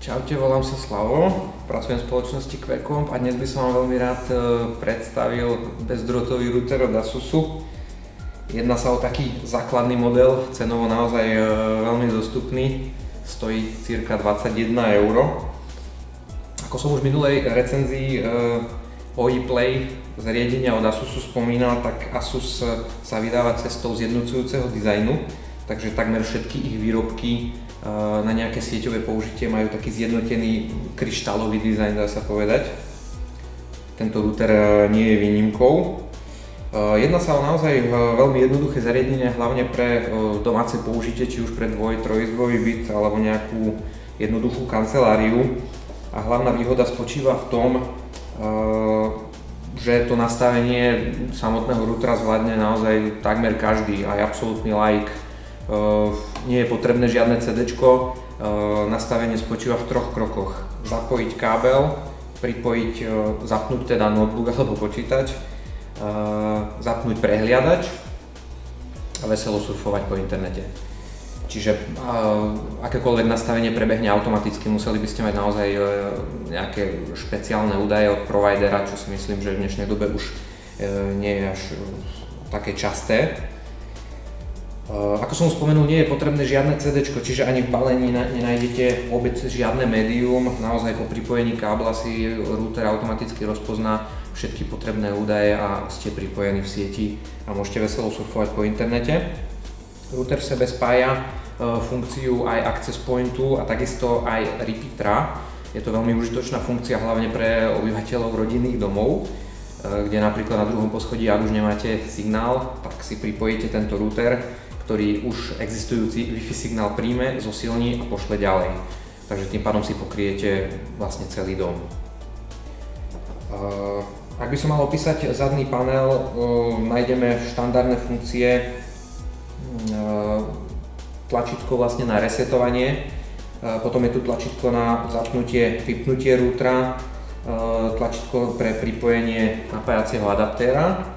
Čaute, volám sa Slavo, pracujem v spoločnosti Quecomp a dnes by som vám veľmi rád predstavil bezdrôtový router od Asusu. Jedná sa o taký základný model, cenovo naozaj veľmi dostupný, stojí cirka 21 €. Ako som už v minulej recenzii o ePlay zariadenia od Asusu spomínal, tak Asus sa vydáva cestou zjednocujúceho dizajnu, takže takmer všetky ich výrobky na nejaké sieťové použitie majú taký zjednotený kryštálový dizajn, dá sa povedať. Tento router nie je výnimkou. Jedná sa o naozaj veľmi jednoduché zariadenie, hlavne pre domáce použitie, či už pre trojizbový byt alebo nejakú jednoduchú kanceláriu. A hlavná výhoda spočíva v tom, že to nastavenie samotného routera zvládne naozaj takmer každý, aj absolútny laik. Nie je potrebné žiadne CD-čko, nastavenie spočíva v 3 krokoch. Zapojiť kábel, zapnúť teda notebook alebo počítač, zapnúť prehliadač a veselo surfovať po internete. Čiže akékoľvek nastavenie prebehne automaticky, museli by ste mať naozaj nejaké špeciálne údaje od providera, čo si myslím, že v dnešnej dobe už nie je až také časté. Ako som spomenul, nie je potrebné žiadne CD-čko, čiže ani v balení nenájdete vôbec žiadne médium. Naozaj po pripojení kábla si router automaticky rozpozná všetky potrebné údaje a ste pripojení v sieti a môžete veselo surfovať po internete. Router v sebe spája funkciu aj access pointu a takisto aj repeatera. Je to veľmi užitočná funkcia hlavne pre obyvateľov rodinných domov, kde napríklad na druhom poschodí, ak už nemáte signál, tak si pripojíte tento router, ktorý už existujúci Wi-Fi signál príjme, zosilní a pošle ďalej. Takže tým pádom si pokryjete vlastne celý dom. Ak by som mal opísať zadný panel, nájdeme štandardné funkcie, tlačítko vlastne na resetovanie, potom je tu tlačítko na zapnutie, vypnutie routera, tlačítko pre pripojenie napájacieho adaptéra.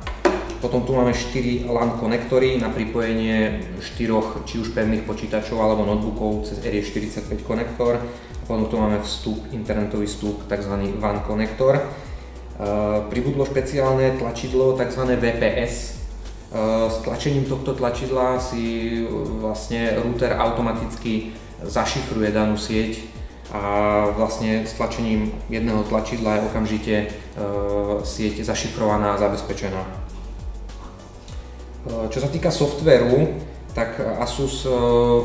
Potom tu máme 4 LAN konektory na pripojenie 4 či už pevných počítačov alebo notebookov cez RJ45 konektor. Potom tu máme internetový vstup, tzv. WAN konektor. Pribudlo špeciálne tlačidlo, tzv. VPS. S tlačením tohto tlačidla si vlastne router automaticky zašifruje danú sieť a vlastne s tlačením jedného tlačidla je okamžite sieť zašifrovaná a zabezpečená. Čo sa týka softvéru, tak Asus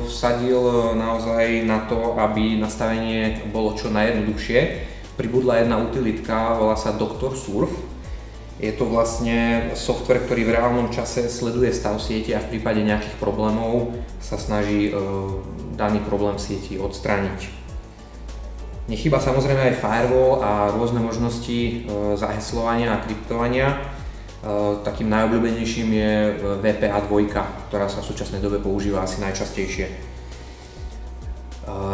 vsadil naozaj na to, aby nastavenie bolo čo najjednoduchšie. Pribudla jedna utilitka, volá sa Dr. Surf. Je to vlastne softvér, ktorý v reálnom čase sleduje stav siete a v prípade nejakých problémov sa snaží daný problém v sieti odstrániť. Nechýba samozrejme aj firewall a rôzne možnosti zahesľovania a kryptovania. Takým najobľúbenejším je VPA2, ktorá sa v súčasnej dobe používa asi najčastejšie.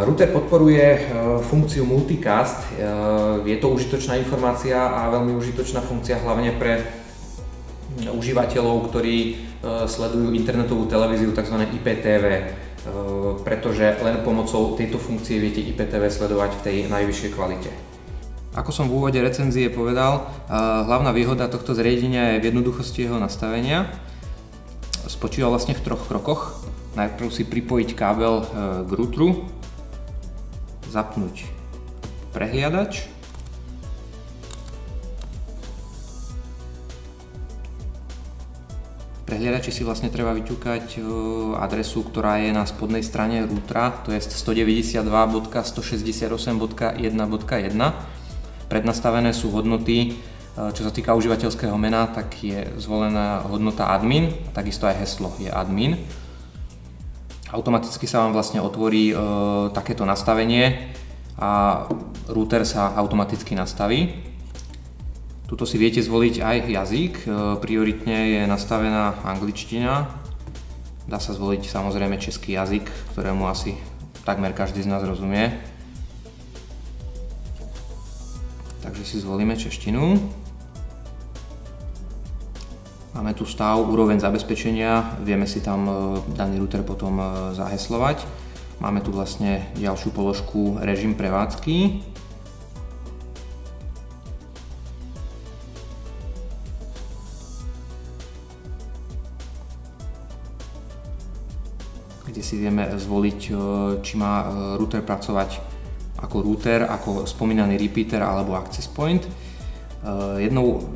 Router podporuje funkciu multicast. Je to užitočná informácia a veľmi užitočná funkcia hlavne pre užívateľov, ktorí sledujú internetovú televíziu, tzv. IPTV, pretože len pomocou tejto funkcie viete IPTV sledovať v tej najvyššej kvalite. Ako som v úvode recenzie povedal, hlavná výhoda tohto zariadenia je v jednoduchosti jeho nastavenia. Spočíva vlastne v 3 krokoch. Najprv si pripojiť kábel k routeru, zapnúť prehliadač, v prehliadači si vlastne treba vyťukať adresu, ktorá je na spodnej strane routera, to je 192.168.1.1. Prednastavené sú hodnoty, čo sa týka užívateľského mena, tak je zvolená hodnota admin, takisto aj heslo je admin. Automaticky sa vám vlastne otvorí takéto nastavenie a router sa automaticky nastaví. Tuto si viete zvoliť aj jazyk, prioritne je nastavená angličtina. Dá sa zvoliť samozrejme český jazyk, ktorému asi takmer každý z nás rozumie. Takže si zvolíme češtinu. Máme tu stav, úroveň zabezpečenia, vieme si tam daný router potom zaheslovať. Máme tu vlastne ďalšiu položku režim prevádzky. Kde si vieme zvoliť, či má router pracovať ako router, ako spomínaný repeater alebo access point. Jednou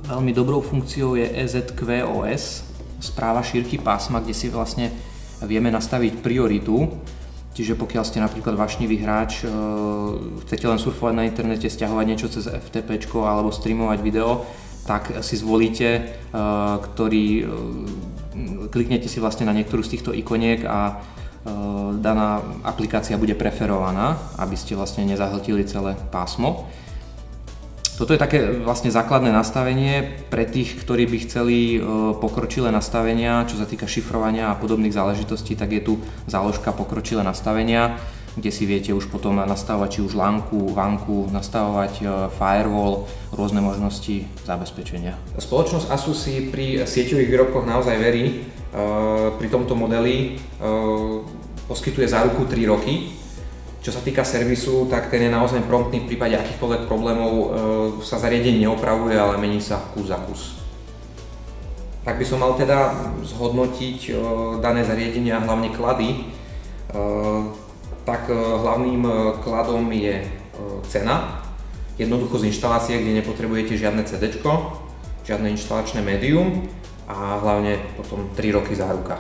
veľmi dobrou funkciou je EZQoS, správa šírky pásma, kde si vlastne vieme nastaviť prioritu. Čiže pokiaľ ste napríklad vášnivý hráč, chcete len surfovať na internete, stiahovať niečo cez FTP alebo streamovať video, tak si zvolíte, kliknete si vlastne na niektorú z týchto ikoniek a daná aplikácia bude preferovaná, aby ste vlastne nezahltili celé pásmo. Toto je také vlastne základné nastavenie pre tých, ktorí by chceli pokročilé nastavenia, čo sa týka šifrovania a podobných záležitostí, tak je tu záložka pokročilé nastavenia, kde si viete už potom nastavovať či už LANku, WANku, nastavovať firewall, rôzne možnosti zabezpečenia. Spoločnosť Asus si pri sieťových výrobkoch naozaj verí. Pri tomto modeli poskytuje záruku 3 roky. Čo sa týka servisu, tak ten je naozaj promptný v prípade akýchkoľvek problémov, sa zariadenie neopravuje, ale mení sa kus za kus. Tak by som mal teda zhodnotiť dané zariadenia, hlavne klady, tak hlavným kladom je cena, jednoduchosť inštalácie, kde nepotrebujete žiadne CD, žiadne inštalačné médium a hlavne potom 3 roky záruka.